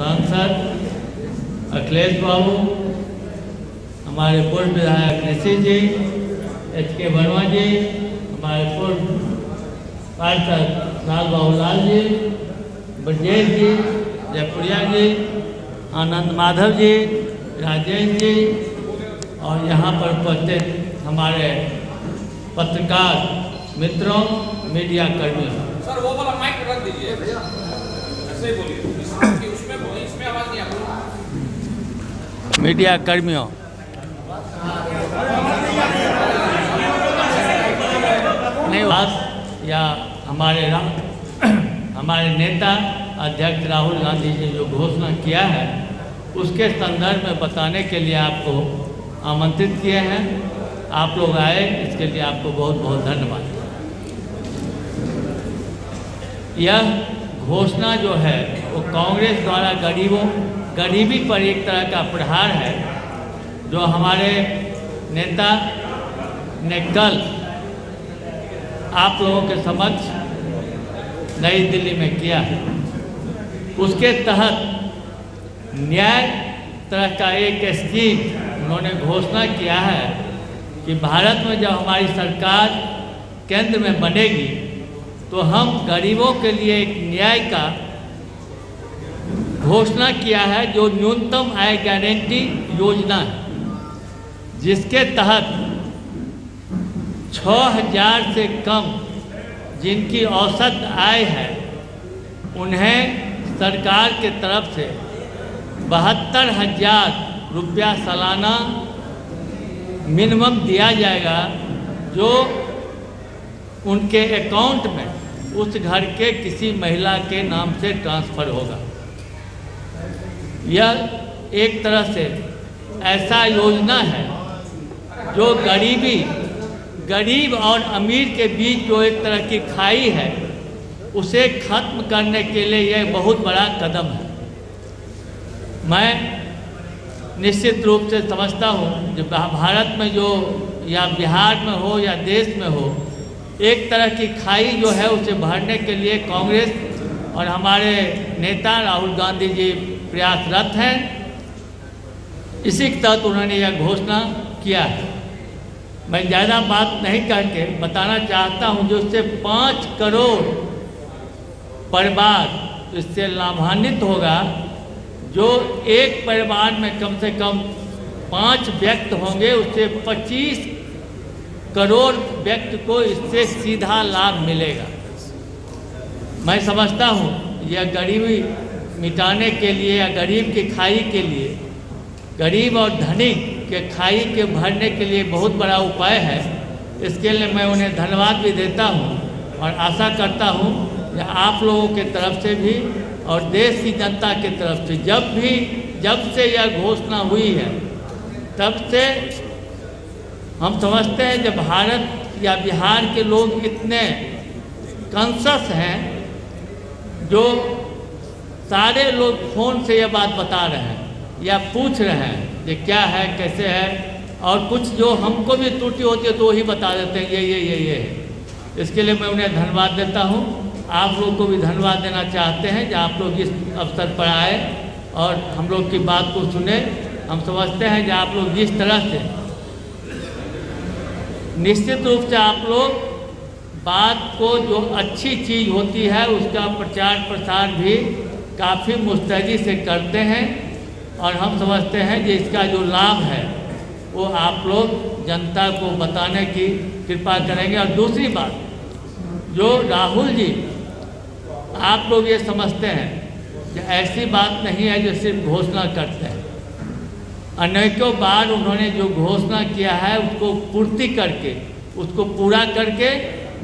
सांसद अखिलेश बाबू, हमारे पूर्व विधायक ऋषि जी, HK वर्मा जी, हमारे पूर्व पार्षद लाल बाबूलाल जी, ब्रजेश जी, जयपुरिया जी, आनंद माधव जी, राजेश जी और यहाँ पर उपस्थित हमारे पत्रकार मित्रों, मीडिया कर्मियों। सर वो वाला माइक रख दीजिए, ऐसे ही बोलिए, इसमें आवाज नहीं आ रही। मीडिया कर्मियों, नहीं बात या हमारे नेता अध्यक्ष राहुल गांधी जी जो घोषणा किया है उसके संदर्भ में बताने के लिए आपको आमंत्रित किए हैं। आप लोग आए, इसके लिए आपको बहुत बहुत धन्यवाद। यह घोषणा जो है वो कांग्रेस द्वारा गरीबी पर एक तरह का प्रहार है जो हमारे नेता ने कल आप लोगों के समक्ष नई दिल्ली में किया है। उसके तहत न्याय तरह का एक स्कीम उन्होंने घोषणा किया है कि भारत में जब हमारी सरकार केंद्र में बनेगी तो हम गरीबों के लिए एक न्याय का घोषणा किया है जो न्यूनतम आय गारंटी योजना है, जिसके तहत 6,000 से कम जिनकी औसत आय है उन्हें सरकार के तरफ से 72,000 रुपया सालाना मिनिमम दिया जाएगा, जो उनके अकाउंट में उस घर के किसी महिला के नाम से ट्रांसफ़र होगा। यह एक तरह से ऐसा योजना है जो गरीब और अमीर के बीच जो एक तरह की खाई है उसे खत्म करने के लिए यह बहुत बड़ा कदम है। मैं निश्चित रूप से समझता हूँ जो भारत में जो या बिहार में हो या देश में हो, एक तरह की खाई जो है उसे भरने के लिए कांग्रेस और हमारे नेता राहुल गांधी जी प्रयासरत हैं। इसी के तहत उन्होंने यह घोषणा किया है। मैं ज़्यादा बात नहीं करके बताना चाहता हूँ जो इससे 5 करोड़ परिवार इससे लाभान्वित होगा। जो एक परिवार में कम से कम 5 व्यक्ति होंगे, उससे 25 करोड़ व्यक्ति को इससे सीधा लाभ मिलेगा। मैं समझता हूँ यह गरीबी मिटाने के लिए या गरीब की खाई के लिए, गरीब और धनिक के खाई के भरने के लिए बहुत बड़ा उपाय है। इसके लिए मैं उन्हें धन्यवाद भी देता हूँ और आशा करता हूँ कि आप लोगों के तरफ से भी और देश की जनता की तरफ से जब से यह घोषणा हुई है तब से हम समझते हैं जब भारत या बिहार के लोग इतने कॉन्शस हैं, जो सारे लोग फ़ोन से यह बात बता रहे हैं या पूछ रहे हैं कि क्या है, कैसे है, और कुछ जो हमको भी त्रुटि होती है तो ही बता देते हैं ये है। इसके लिए मैं उन्हें धन्यवाद देता हूँ। आप लोग को भी धन्यवाद देना चाहते हैं जो आप लोग इस अवसर पर आए और हम लोग की बात को सुने। हम समझते हैं कि आप लोग जिस तरह से निश्चित रूप से आप लोग बात को जो अच्छी चीज़ होती है उसका प्रचार प्रसार भी काफ़ी मुस्तैदी से करते हैं और हम समझते हैं कि इसका जो लाभ है वो आप लोग जनता को बताने की कृपा करेंगे। और दूसरी बात, जो राहुल जी आप लोग ये समझते हैं कि ऐसी बात नहीं है जो सिर्फ घोषणा करते हैं। अनेकों बार उन्होंने जो घोषणा किया है उसको पूर्ति करके, उसको पूरा करके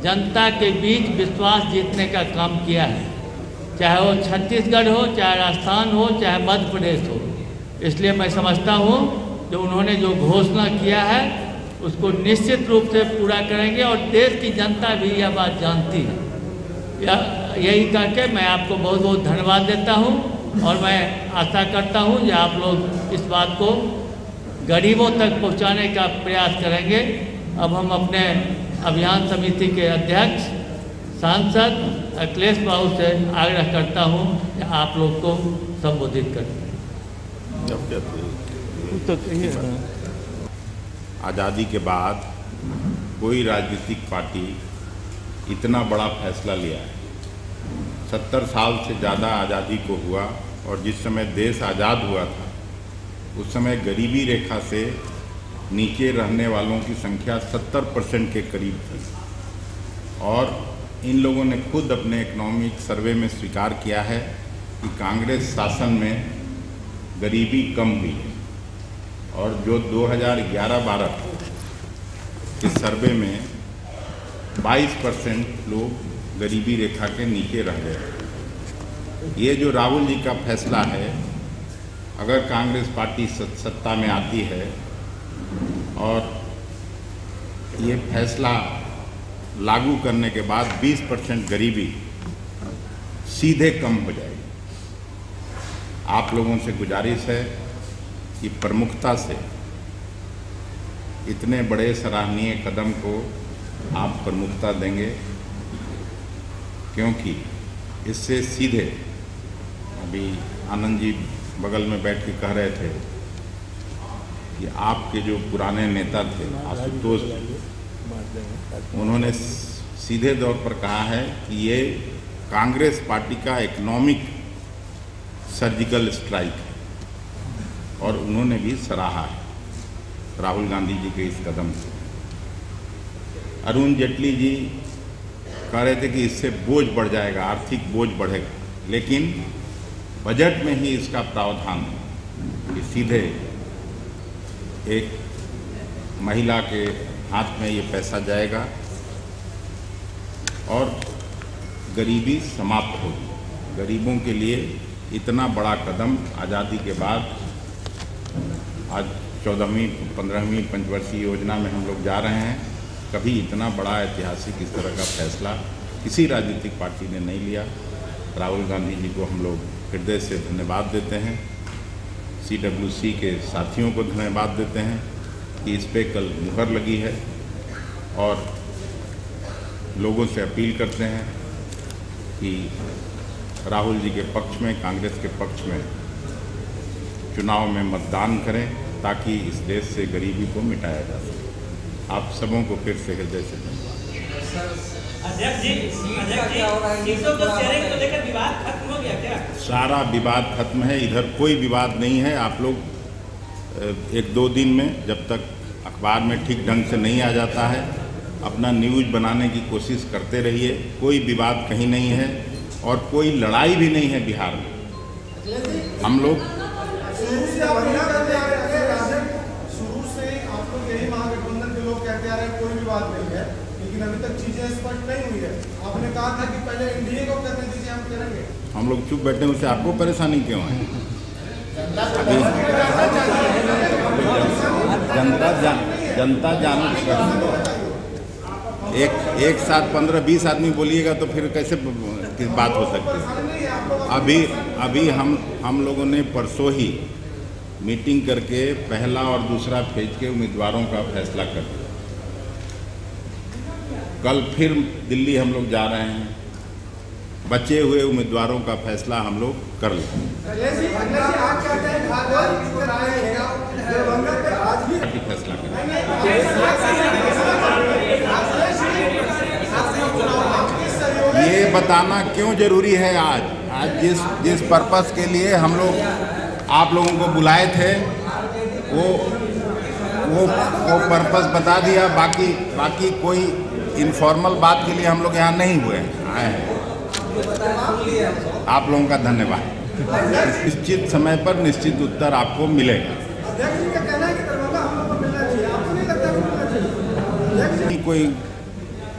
जनता के बीच विश्वास जीतने का काम किया है, चाहे वो छत्तीसगढ़ हो, चाहे राजस्थान हो, चाहे मध्य प्रदेश हो। इसलिए मैं समझता हूँ जो उन्होंने जो घोषणा किया है उसको निश्चित रूप से पूरा करेंगे और देश की जनता भी यह बात जानती है। यही करके मैं आपको बहुत बहुत धन्यवाद देता हूँ और मैं आशा करता हूँ कि आप लोग इस बात को गरीबों तक पहुँचाने का प्रयास करेंगे। अब हम अपने अभियान समिति के अध्यक्ष सांसद अखिलेश बाबू से आग्रह करता हूँ कि आप लोग को संबोधित करते हैं। तो आज़ादी के बाद कोई राजनीतिक पार्टी इतना बड़ा फैसला लिया है। 70 साल से ज़्यादा आज़ादी को हुआ और जिस समय देश आज़ाद हुआ था उस समय गरीबी रेखा से नीचे रहने वालों की संख्या 70% के करीब थी और इन लोगों ने खुद अपने इकोनॉमिक सर्वे में स्वीकार किया है कि कांग्रेस शासन में गरीबी कम हुई है और जो 2011-12 के सर्वे में 22% लोग गरीबी रेखा के नीचे रह गए। ये जो राहुल जी का फैसला है, अगर कांग्रेस पार्टी सत्ता में आती है और ये फैसला लागू करने के बाद 20% गरीबी सीधे कम हो जाएगी। आप लोगों से गुजारिश है कि प्रमुखता से इतने बड़े सराहनीय कदम को आप प्रमुखता देंगे, क्योंकि इससे सीधे अभी आनंद जी बगल में बैठ के कह रहे थे कि आपके जो पुराने नेता थे आशुतोष जी, उन्होंने सीधे तौर पर कहा है कि ये कांग्रेस पार्टी का इकोनॉमिक सर्जिकल स्ट्राइक है और उन्होंने भी सराहा है राहुल गांधी जी के इस कदम को। अरुण जेटली जी कह रहे थे कि इससे बोझ बढ़ जाएगा, आर्थिक बोझ बढ़ेगा, लेकिन बजट में ही इसका प्रावधान है कि सीधे एक महिला के हाथ में ये पैसा जाएगा और गरीबी समाप्त होगी। गरीबों के लिए इतना बड़ा कदम आज़ादी के बाद आज 14वीं 15वीं पंचवर्षीय योजना में हम लोग जा रहे हैं। कभी इतना बड़ा ऐतिहासिक इस तरह का फैसला किसी राजनीतिक पार्टी ने नहीं लिया। राहुल गांधी जी को हम लोग हृदय से धन्यवाद देते हैं। CWC के साथियों को धन्यवाद देते हैं कि इस पे कल मुहर लगी है और लोगों से अपील करते हैं कि राहुल जी के पक्ष में, कांग्रेस के पक्ष में चुनाव में मतदान करें ताकि इस देश से गरीबी को मिटाया जा सके। आप सबों को फिर से हृदय से धन्यवाद। सारा विवाद खत्म है, इधर कोई विवाद नहीं है। आप लोग 1-2 दिन में, जब तक अखबार में ठीक ढंग से नहीं आ जाता है, अपना न्यूज़ बनाने की कोशिश करते रहिए। कोई विवाद कहीं नहीं है और कोई लड़ाई भी नहीं है बिहार में। हम लोग शुरू से आप लोग यही महागठबंधन के लोग कहते आ रहे हैं कोई विवाद नहीं है, लेकिन अभी तक चीजें स्पष्ट नहीं हुई है। आपने कहा था कि पहले एनडीए को करने दीजिए, हम करेंगे। हम लोग चुप बैठे, उससे आपको परेशानी क्यों है? अभी जनता जान एक साथ 15-20 आदमी बोलिएगा तो फिर कैसे बात हो सकती है? अभी हम लोगों ने परसों ही मीटिंग करके पहला और दूसरा फेज के उम्मीदवारों का फैसला कर दिया। कल फिर दिल्ली हम लोग जा रहे हैं, बचे हुए उम्मीदवारों का फैसला हम लोग कर लेंगे। फैसला ये बताना क्यों जरूरी है आज जिस पर्पस के लिए हम लोग आप लोगों को बुलाए थे वो पर्पस बता दिया। बाकी कोई इनफॉर्मल बात के लिए हम लोग यहाँ नहीं हुए आए हैं। आप लोगों का धन्यवाद। निश्चित समय पर निश्चित उत्तर आपको मिलेगा। कोई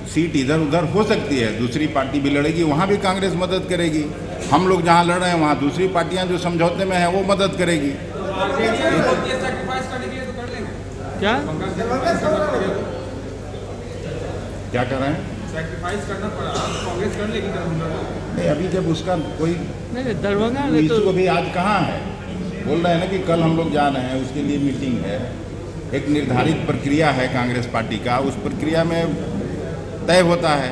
सीट इधर उधर हो सकती है, दूसरी पार्टी भी लड़ेगी, वहाँ भी कांग्रेस मदद करेगी। हम लोग जहाँ लड़ रहे हैं वहाँ दूसरी पार्टियाँ जो समझौते में हैं वो मदद करेगी। क्या कर रहे हैं? सैक्रिफाइस करना पड़ा, कांग्रेस कर लेगी। नहीं, अभी जब उसका कोई नहीं दरभंगा में तो अभी आज कहाँ है? बोल रहे हैं ना कि कल हम लोग जा रहे हैं, उसके लिए मीटिंग है। एक निर्धारित प्रक्रिया है कांग्रेस पार्टी का, उस प्रक्रिया में तय होता है।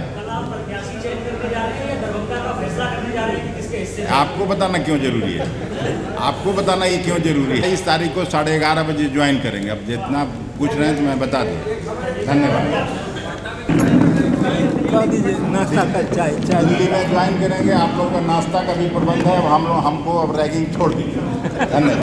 आपको बताना क्यों जरूरी है? आपको बताना ये क्यों जरूरी है? इस तारीख को 11:30 बजे ज्वाइन करेंगे। अब जितना पूछ रहे हैं तो मैं बता दूँ। धन्यवाद। नाश्ता का चाय दिल्ली में ज्वाइन करेंगे। आप लोगों का नाश्ता का भी प्रबंध है। हमको अब रैगिंग छोड़ दीजिए। धन्यवाद।